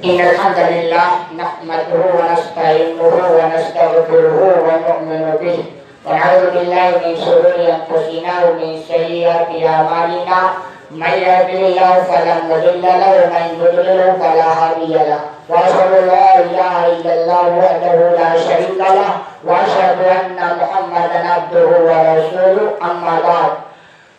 إن الحمد لله نحمده ونستعينه ونستغفره ونؤمن به ونعوذ بالله من شرور أنفسنا ومن سيئات أعمالنا من يهده الله فلا مضل له ومن يضلل فلا هادي له وأشهد أن لا إله إلا الله وحده لا شريك له وأشهد أن محمدا عبده ورسوله أما بعد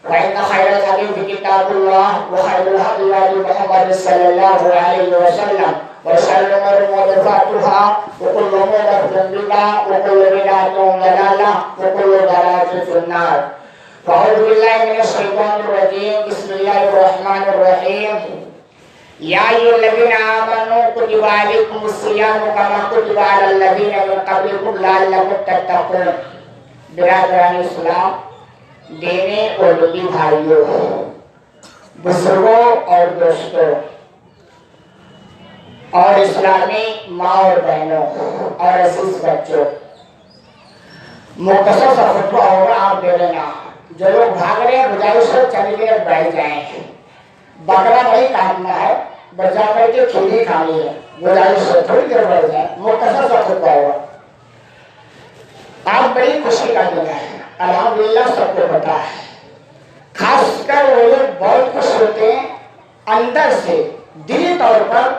فإن خير الحديث كتاب الله وخير الهدي هدي محمد صلى الله عليه وسلم وشر الأمور محدثاتها وكل محدثة بدعة وكل بدعة ضلالة وكل ضلالة في النار. فأعوذ بالله من الشيطان الرجيم. بسم الله الرحمن الرحيم. يا أيها الذين آمنوا كتب عليكم الصيام كما كتب على الذين من قبلكم لعلكم تتقون. برادران اسلام، دینے اور دلی بھائیوں، بزرگوں اور دوستوں اور اسلامی ماں اور بہنوں اور عزیز بچوں، مختصر سا خطبہ ہوگا، آپ دے لینا. جو لوگ بھاگ رہے ہیں گزارش ہے چلی دیر بیٹھ جائیں. بکرا نہیں کاٹنا ہے، بچہ بیٹھ کے کھیری کھانی ہے. گزارش ہے تھوڑی دیر بیٹھ جائیں. مختصر سا خطبہ ہوگا. آپ بڑی خوشی کا دن ہے، الحمدللہ سب کو پتا ہے. خاص کر وہ لوگ بہت خوش ہوتے ہیں اندر سے، دلی طور پر،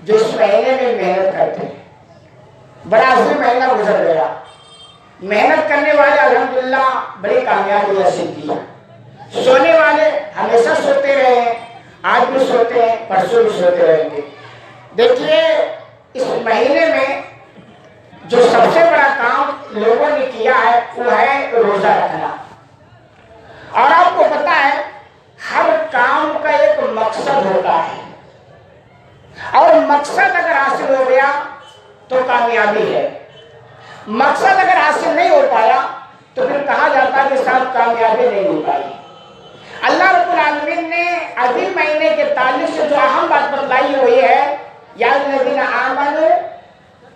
جو اس مہینے میں محنت کرتے ہیں. بڑا عظیم مہینہ گزر گیا. محنت کرنے والے الحمدللہ بڑی کامیابی حاصل کی. سونے والے ہمیشہ سوتے رہے ہیں، آج بھی سوتے ہیں، پرسوں بھی سوتے رہیں گے. دیکھیے اس مہینے میں جو سب سے بڑا کام لوگوں نے کیا ہے وہ ہے روزہ رکھنا. اور آپ کو پتا ہے ہر کام کا ایک مقصد ہوتا ہے، اور مقصد اگر حاصل ہو گیا تو کامیابی ہے. مقصد اگر حاصل نہیں ہو پایا تو پھر کہا جاتا ہے کہ صاحب کامیابی نہیں ہو پائی. اللہ رب العالمین نے عظیم مہینے کے تعلق سے جو اہم بات بتلائی ہوئی ہے، یا الذین آمنوا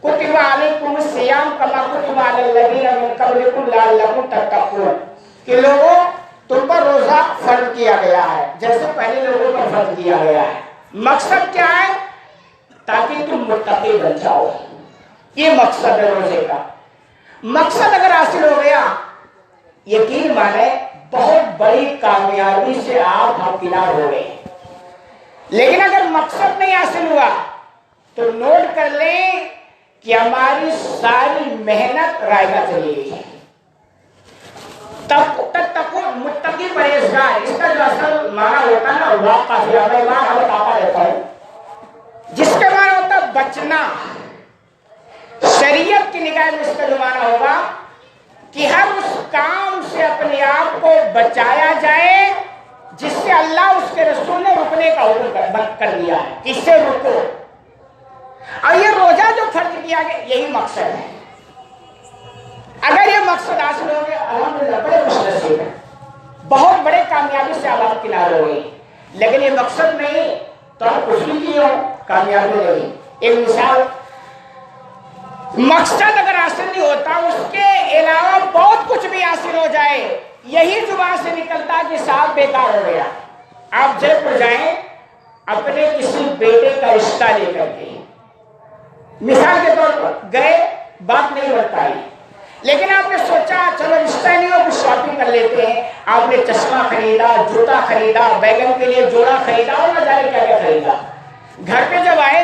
کتب علیکم الصیام کما کتب علی الذین من قبلکم لعلکم تتقون، کہ لوگوں تم پر روزہ فرض کیا گیا ہے جیسے پہلے لوگوں پر فرض کیا گیا ہے. مقصد کیا ہے؟ تاکہ تم متقی بن جاؤ. یہ مقصد ہے روزے کا. مقصد اگر حاصل ہو گیا، یقین مانے بہت بڑی کامیابی سے آپ ہمکنار ہو گئے. لیکن اگر مقصد نہیں حاصل ہوا تو نوٹ کر لیں کہ ہماری ساری محنت رائگاں چلی گئی ہے. تتقون، متقی پرہیزگار، اس کا جو اصل معنی ہوتا ہے نا واقعہ، میں بتاتا رہتا ہوں، جس کے معنی ہوتا ہے بچنا. شریعت کی نگاہ میں اس کا جو معنی ہوگا کہ ہر اس کام سے اپنے آپ کو بچایا جائے جس سے اللہ اس کے رسول نے رکنے کا حکم کر دیا ہے. اس سے رکو. اور یہ روزہ جو فرض کیا گیا یہی مقصد ہے. اگر یہ مقصد حاصل ہو گیا الحمدللہ بڑے خوش نصیب ہیں، بہت بڑے کامیابی سے آپ کنار ہو گئی. لیکن یہ مقصد نہیں تو آپ خوش بھی کی ہو، کامیابی نہیں. ایک مثال، مقصد اگر حاصل نہیں ہوتا اس کے علاوہ بہت کچھ بھی حاصل ہو جائے، یہی زبان سے نکلتا کہ صاحب بیکار ہو گیا. آپ جے پور جائیں اپنے کسی بیٹے کا رشتہ لے کر کے، مثال کے طور پر گئے، بات نہیں بن پائی، لیکن آپ نے سوچا چلو رشتہ نہیں ہو کچھ شاپنگ کر لیتے ہیں. آپ نے چشمہ خریدا، جوتا خریدا، بیگم کے لیے جوڑا خریدا اور نہ جانے کیا کیا خریدا. گھر پہ جب آئے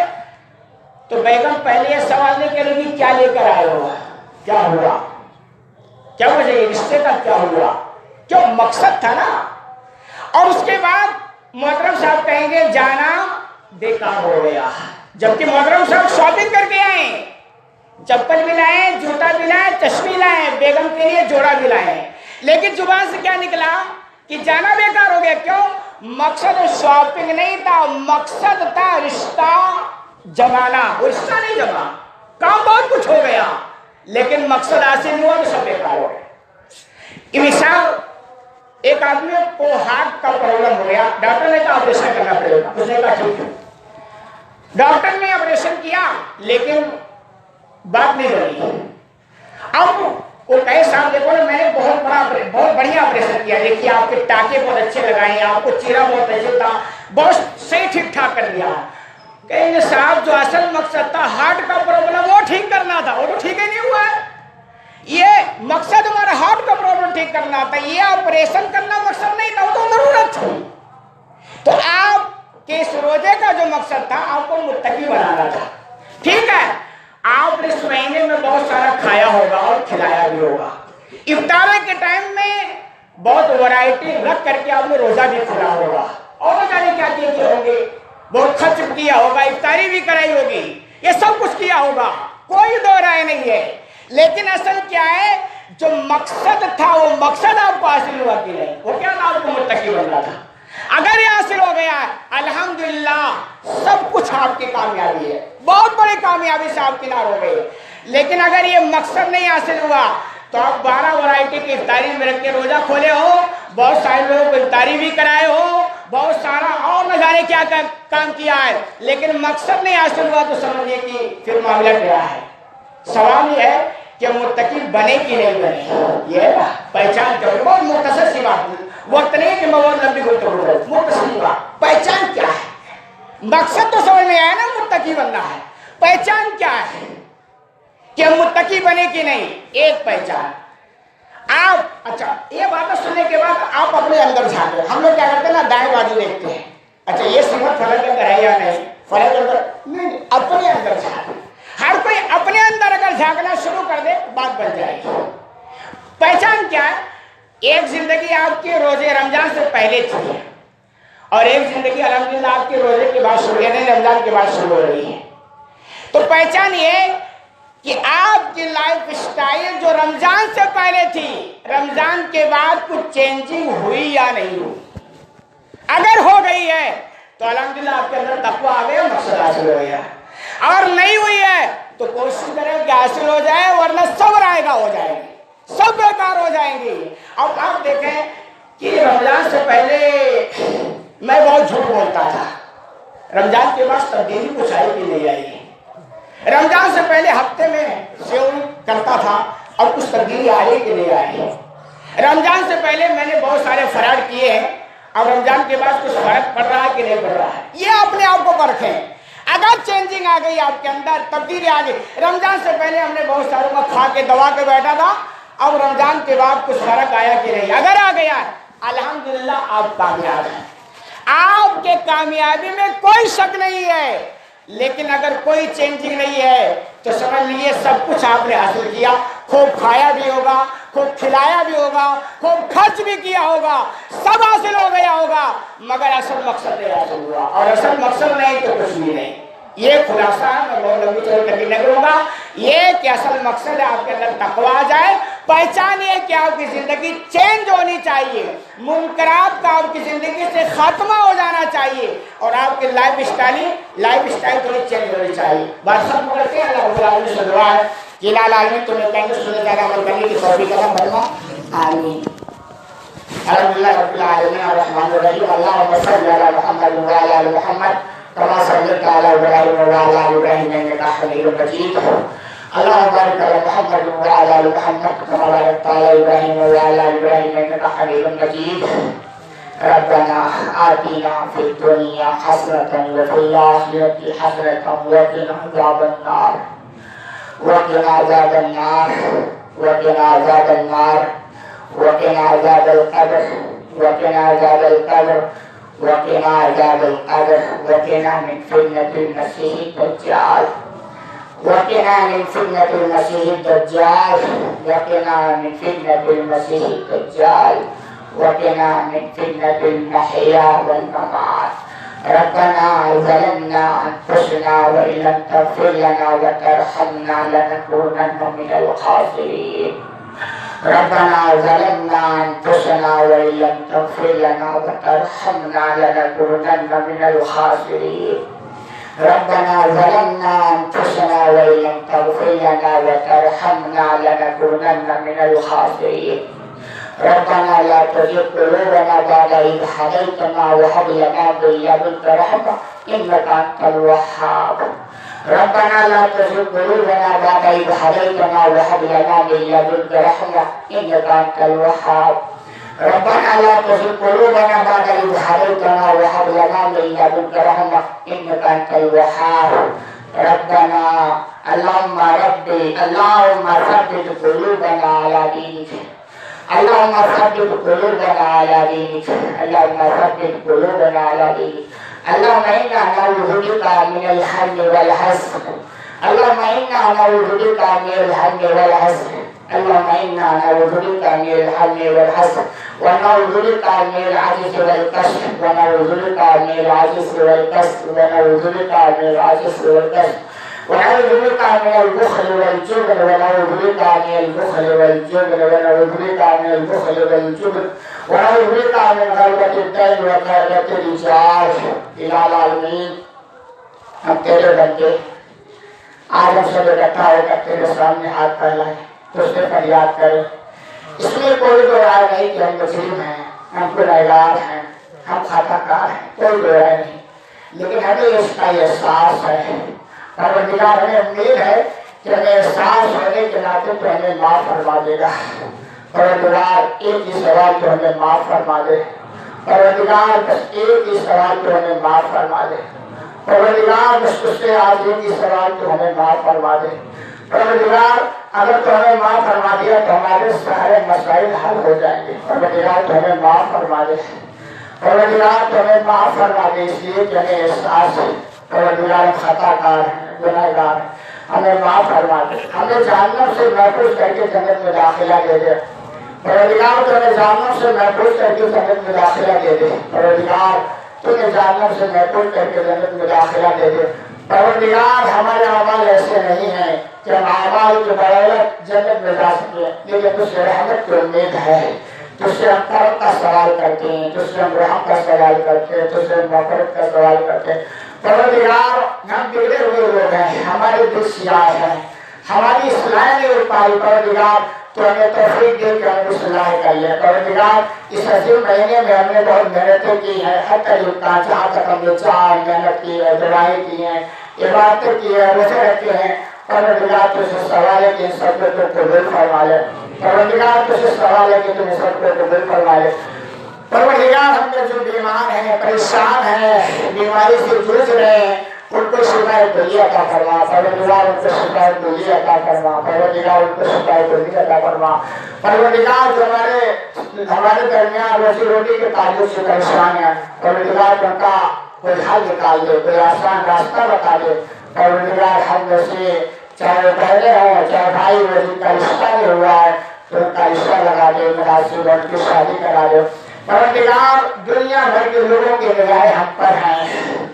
تو بیگم پہلے یہ سوال نہیں کرے گی کیا لے کر آئے ہو، کیا ہوا، کیا وجہ یہ رشتے کا کیا ہوا، کیوں مقصد تھا نا. اور اس کے بعد محترم صاحب کہیں گے جانا بیکار ہو گیا، جبکہ محترم صاحب شاپنگ کر کے آئے، چپل بھی لائے، جوتا بھی لائے، چشمی لائے، بیگم کے لیے جوڑا بھی لائے، لیکن زبان سے کیا نکلا کہ جانا بیکار ہو گیا. کیوں؟ مقصد شاپنگ نہیں تھا، مقصد تھا رشتہ جمانا. وہ رشتہ نہیں جما، کام بہت کچھ ہو گیا لیکن مقصد حاصل نہیں ہوا تو سب بیکار ہو گیا. یہ مثال، ایک آدمی کو ہارٹ کا پرابلم ہو گیا، ڈاکٹر نے کہا آپریشن کرنا پڑے گا. اس نے کہا ٹھیک ہے. ڈاکٹر نے آپریشن کیا لیکن بات نہیں بنی. اب وہ کہے صاحب دیکھو نا میں نے بہت بڑھیا آپریشن کیا، دیکھیے آپ کے ٹانکے بہت اچھے لگائے ہیں، آپ کو چہرہ بہت اچھا تھا، بہت صحیح ٹھیک ٹھاک کر دیا. کہیں صاحب جو اصل مقصد تھا ہارٹ کا پرابلم وہ ٹھیک کرنا تھا، وہ تو ٹھیک ہی نہیں ہوا ہے. یہ مقصد ہمارا ہارٹ کا پرابلم ٹھیک کرنا تھا، یہ آپریشن کرنا مقصد نہیں تھا، وہ تو ضرورت تھی. تو آپ کے اس روزے کا جو مقصد تھا آپ کو متقی بنانا تھا. ٹھیک ہے، آپ نے اس مہینے میں بہت سارا کھایا ہوگا اور کھلایا بھی ہوگا. افطار کے ٹائم میں بہت ورائٹی رکھ کر کے آپ نے روزہ بھی کھلا ہوگا اور نہ جانے کیا کیے ہوں گے، بہت خرچ کیا ہوگا، افطاری بھی کرائی ہوگی، یہ سب کچھ کیا ہوگا، کوئی دو رائے نہیں ہے. لیکن اصل کیا ہے، جو مقصد تھا وہ مقصد آپ کو حاصل ہوا کہ نہیں؟ وہ کیا تھا؟ آپ کو متقی بننا تھا. اگر یہ حاصل ہو گیا الحمدللہ سب کچھ آپ کی کامیابی ہے، بہت بڑی کامیابی سے آپ کنار ہو گئی. لیکن اگر یہ مقصد نہیں حاصل ہوا تو آپ 12 ورائٹی کی افطاری میں رکھ کے روزہ کھولے ہو، بہت سارے لوگوں کو افطاری بھی کرائے ہو، بہت سارا اور نہ جانے کیا کام کیا ہے، لیکن مقصد نہیں حاصل ہوا تو سمجھیے کہ پھر معاملہ کیا ہے. سوال یہ ہے کہ متقی بنے کہ نہیں بنے، یہ پہچان کرو. بہت مختصر سی بات ہے، وقت نہیں کہ میں بہت لمبی گفتگو کروں. مختصر سی بات، پہچان کیا ہے؟ مقصد تو سمجھ میں آیا نا، متقی بننا ہے. پہچان کیا ہے کہ ہم متقی بنے کہ نہیں؟ ایک پہچان آپ، اچھا یہ باتیں سننے کے بعد آپ اپنے اندر جھانکیں. ہم لوگ کیا کرتے ہیں نا، دائیں بازو دیکھتے ہیں، اچھا یہ صفت فلاں کے اندر ہے یا نہیں، فلاں کے اندر نہیں. اپنے اندر جھانکیں. ہر کوئی اپنے اندر اگر جھانکنا شروع کر دے بات بن جائے گی. پہچان کیا ہے؟ ایک زندگی آپ کے روزے رمضان سے پہلے تھی اور ایک زندگی الحمدللہ آپ کے روزے کے بعد شروع، یعنی رمضان کے بعد شروع ہو رہی ہے. تو پہچان یہ کہ آپ کی لائف سٹائل جو رمضان سے پہلے تھی رمضان کے بعد کچھ چینجنگ ہوئی یا نہیں ہوئی. اگر ہو گئی ہے تو الحمدللہ آپ کے اندر تقویٰ آ گیا، مقصد حاصل ہو گیا. اور نہیں ہوئی ہے تو کوشش کریں کہ حاصل ہو جائے، ورنہ سب رائے گا ہو جائے گی، سب بیکار ہو جائیں گی. اب آپ دیکھیں کہ رمضان سے پہلے میں بہت جھوٹ بولتا تھا، رمضان کے بعد تبدیلی کچھ آئی کہ نہیں آئی. رمضان سے پہلے ہفتے میں سیو کرتا تھا اور کچھ تبدیلی آئی کہ نہیں آئی. رمضان سے پہلے میں نے بہت سارے فراڈ کیے ہیں اور رمضان کے بعد کچھ فرق پڑ رہا ہے کہ نہیں پڑ رہا ہے. یہ اپنے آپ کو پرکھیں. اگر چینجنگ آ گئی آپ کے اندر، تبدیلی آ گئی، رمضان سے پہلے ہم نے بہت ساروں کا کھا کے دوا کے بیٹھا تھا، اب رمضان کے بعد کچھ فرق آیا کہ نہیں؟ اگر آ گیا الحمدللہ آپ کامیاب ہیں، آپ کے کامیابی میں کوئی شک نہیں ہے. لیکن اگر کوئی چینجنگ نہیں ہے تو سمجھ لیجیے سب کچھ آپ نے حاصل کیا. خوب کھایا بھی ہوگا، خوب کھلایا بھی ہوگا، خوب خرچ بھی کیا ہوگا، سب حاصل ہو گیا ہوگا، مگر اصل مقصد نہیں حاصل ہوا. اور اصل مقصد نہیں تو کچھ بھی نہیں. یہ خلاصہ ہے، میں بہت لمبی چوڑی کبھی نہیں کروں گا. یہ کہ اصل مقصد ہے آپ کے اندر تقویٰ آ جائے. پہچان یہ کہ آپ کی زندگی چینج ہونی چاہیے، منکرات کا آپ کی زندگی سے خاتمہ ہو جانا چاہیے اور آپ کی لائف اسٹائل تھوڑی چینج ہونی چاہیے. بات سب کرتے ہیں. اللہ رب العالمین سے دعا ہے کہ الہ العالمین تمہیں کہیں گے سننے کا عمل کرنے کی توفیق عطا فرما. آمین. الحمدللہ رب العالمین الرحمن الرحیم. اللہم صل علی محمد وعلی آل محمد كما صليت على ابراهيم وعلى ال ابراهيم انك حميد مجيد. اللهم بارك على محمد وعلى ال محمد كما باركت على ابراهيم وعلى ال ابراهيم انك حميد مجيد. ربنا آتنا في الدنيا حسنة وفي الآخرة حسنة وقنا عذاب النار وقنا عذاب النار وقنا عذاب النار وقنا عذاب القبر وقنا عذاب القبر وقنا عذاب القبر وقنا من فتنة المسيح الدجال وقنا من فتنة المسيح الدجال وقنا من فتنة المسيح الدجال وقنا من فتنة المحيا والممات. ربنا ظلمنا أنفسنا وإن لم تغفر لنا وترحمنا لنكونن من الخاسرين. ربنا ظلمنا أنفسنا وإن لم تغفر لنا وترحمنا لنكونن من الخاسرين. ربنا ظلمنا أنفسنا وإن لم تغفر لنا وترحمنا لنكونن من الخاسرين. ربنا لا تزغ قلوبنا بعد إذ هديتنا وهب لنا من لدنك رحمة إنك أنت الوهاب. ربنا لا تزغ قلوبنا بعد إذ هديتنا وهب لنا من لدنك رحمة إنك أنت الوهاب. ربنا لا تزغ قلوبنا بعد إذ هديتنا وهب لنا من لدنك رحمة إنك أنت الوهاب ربنا اللهم ثبت قلوبنا على دينك اللهم ثبت قلوبنا على دينك اللهم ثبت قلوبنا على دينك اللهم إنا نعوذ بك من الهم والحزن اللهم إنا نعوذ بك من الهم والحزن اللهم إنا نعوذ بك من الهم والحزن ونعوذ بك من العجز والكسل ونعوذ بك من العجز والكسل ونعوذ بك من العجز والكسل ونعوذ بك من البخل والجبن ونعوذ بك من البخل والجبن ونعوذ بك من البخل والجبن ونعوذ بك من غلبة الدين وقهرة الرجال إلى العالمين ہم تیرے بندے آج ہم سب اکٹھا ہو کر تیرے سامنے ہاتھ پھیلائیں تجھ سے فریاد کریں اس میں کوئی دو رائے نہیں کہ ہم مجرم ہیں ہم گنہگار ہیں ہم خطا کار ہیں کوئی دو رائے نہیں لیکن ہمیں اس کا احساس ہے پروردگار ہمیں امید ہے کہ ہمیں احساس ہونے کے ناطے تو ہمیں معاف فرما دے گا پروردگار ایک ہی سوال تو ہمیں معاف فرما دے پروردگار بس ایک ہی سوال تو ہمیں معاف فرما دے پروردگار بس تجھ سے آج ایک ہی سوال تو ہمیں معاف فرما دے پروردگار اگر تو ہمیں معاف فرما دیا تو ہمارے سارے مسائل حل ہو جائیں گے پروردگار تو ہمیں معاف فرما دے پروردگار تو ہمیں معاف فرما دے اس لیے کہ ہمیں احساس ہے پروردگار ہم خطا کار ہیں گنہگار ہیں ہمیں معاف فرما دے ہمیں جہنم سے محفوظ کر کے جنت میں داخلہ دے دے پروردگار تو ہمیں جہنم سے محفوظ کر کے جنت میں داخلہ دے دے پروردگار تو ہمیں جہنم سے محفوظ کر کے جنت میں داخلہ دے دے پروردگار ہمارے اعمال ایسے نہیں ہیں کہ ہم اعمال کی بدولت جنت میں جا سکے لیکن تجھ سے رحمت کی امید ہے تجھ سے ہم کرم کا سوال کرتے ہیں تجھ سے ہم رحم کا سوال کرتے ہیں تجھ سے ہم مغفرت کا سوال کرتے ہیں پروردگار ہم بگڑے ہوئے لوگ ہیں ہمارے دل سیاہ ہیں ہماری اصلاح نہیں ہو پائی پروردگار تو ہمیں توفیق دے کہ ہم اصلاح کر لیں پروردگار اس عظیم مہینے میں ہم نے بہت محنتیں کی ہیں حتی الامکان جہاں تک ہم نے چاہ محنت کی ہے دعائیں کی ہیں عبادتیں کی ہیں روزے رکھے ہیں پروردگار تجھ سے سوال ہے کہ ان سب کو تو قبول فرما لے پروردگار تجھ سے سوال ہے کہ تم ان سب کو قبول فرما لے پروردگار ہم نے جو بیمار ہیں پریشان ہیں بیماری سے جوجھ رہے ہیں ان کو شفائے کلی عطا فرما پروردگار ان کو شفائے کلی عطا فرما پروردگار ان کو شفائے کلی عطا فرما پروردگار جو ہمارے درمیان روزی روٹی کے تعلق سے پریشان ہیں پروردگار ان کا کوئی حل نکال دے کوئی آسان راستہ بتا دے پروردگار ہم میں سے چاہے وہ پہلے ہوں چاہے بھائی وزیر کا رشتہ نہیں ہوا ہے تو ان کا رشتہ لگا دے مناسب ان کی شادی کرا دے پروردگار دنیا بھر کے لوگوں کی نگاہیں ہم پر ہیں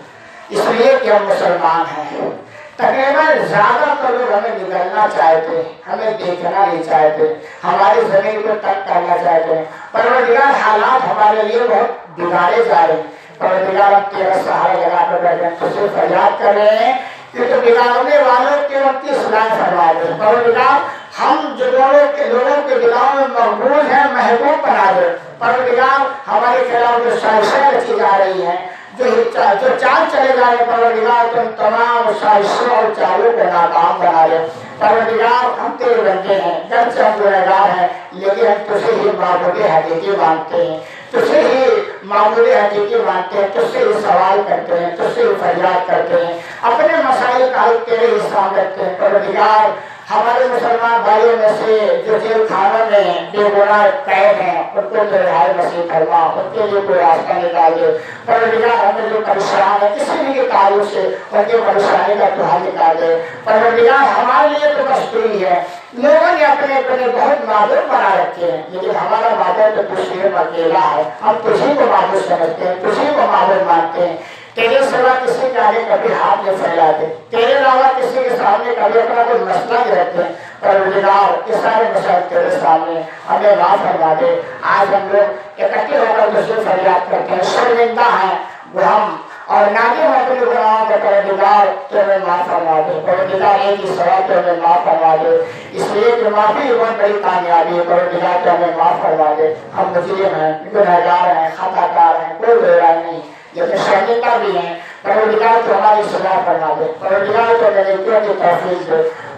اس لیے کہ ہم مسلمان ہیں تقریباً زیادہ تر لوگ ہمیں نگلنا چاہتے ہیں ہمیں دیکھنا نہیں چاہتے ہماری زمین کو تنگ کرنا چاہتے ہیں پروردگار حالات ہمارے لیے بہت بگاڑے جا رہے ہیں پروردگار ہم تیرا سہارا لگا کر بیٹھے ہیں تجھے فریاد کر رہے ہیں کہ تو بگاڑنے والوں کے وقت کی اصلاح فرما دے پروردگار ہم جو لوگوں کے دلوں میں مقبول ہیں محبوب بنا دے پروردگار ہمارے خلاف جو سازشیں رچی جا رہی ہیں جو چال چلے جا رہے پروردگار تم تمام سازشوں اور چالوں کو ناکام بنا دے پروردگار ہم تیرے بندے ہیں گرچہ ہم گنہگار ہیں لیکن ہم تجھے ہی معبود حقیقی مانتے ہیں تجھے ہی معبود حقیقی مانتے ہیں تجھ سے ہی سوال کرتے ہیں تجھ سے ہی فریاد کرتے ہیں اپنے مسائل کا حل تیرے ہی سامنے رکھتے ہیں پروردگار ہمارے مسلمان بھائیوں میں سے جو جیل خانوں میں بے گناہ قید ہیں ان کو تو رہائی نصیب فرما ان کے لیے کوئی راستہ نکال دے پروردگار ہمیں جو پریشان ہے کسی بھی تعلق سے ان کی پریشانی کا تو حل نکال دے پروردگار ہمارے لیے تو بس تو ہی ہے لوگوں نے اپنے بہت معبود بنا رکھے ہیں لیکن ہمارا معبود تو تو صرف اکیلا ہے ہم تجھی کو معبود سمجھتے ہیں تجھی کو معبود مانتے ہیں تیرے سوا کسی کے آگے کبھی ہاتھ نہیں پھیلاتے تیرے علاوہ کسی کے سامنے کبھی اپنا کوئی مسئلہ نہیں رکھتے پروردگار یہ سارے مسائل تیرے سامنے ہمیں معاف فرما دے آج ہم لوگ اکٹھے ہو کر تجھے فریاد کرتے ہیں شرمندہ ہیں ہم اور نادم اپنے گناہوں کا پروردگار تو ہمیں معاف فرما دے پروردگار ایک ہی سوال تو ہمیں معاف فرما دے اس لیے کہ معافی بہت بڑی کامیابی ہے پروردگار تو ہمیں معاف فرما دے ہم مجرم ہیں گنہگار ہیں خطا کار ہیں کوئی بیرائے نہیں لیکن شرمندہ بھی ہیں پروردگار تو ہماری صلاح فرما دے پروردگار تو ہمیں نیکیوں کی توفیق دے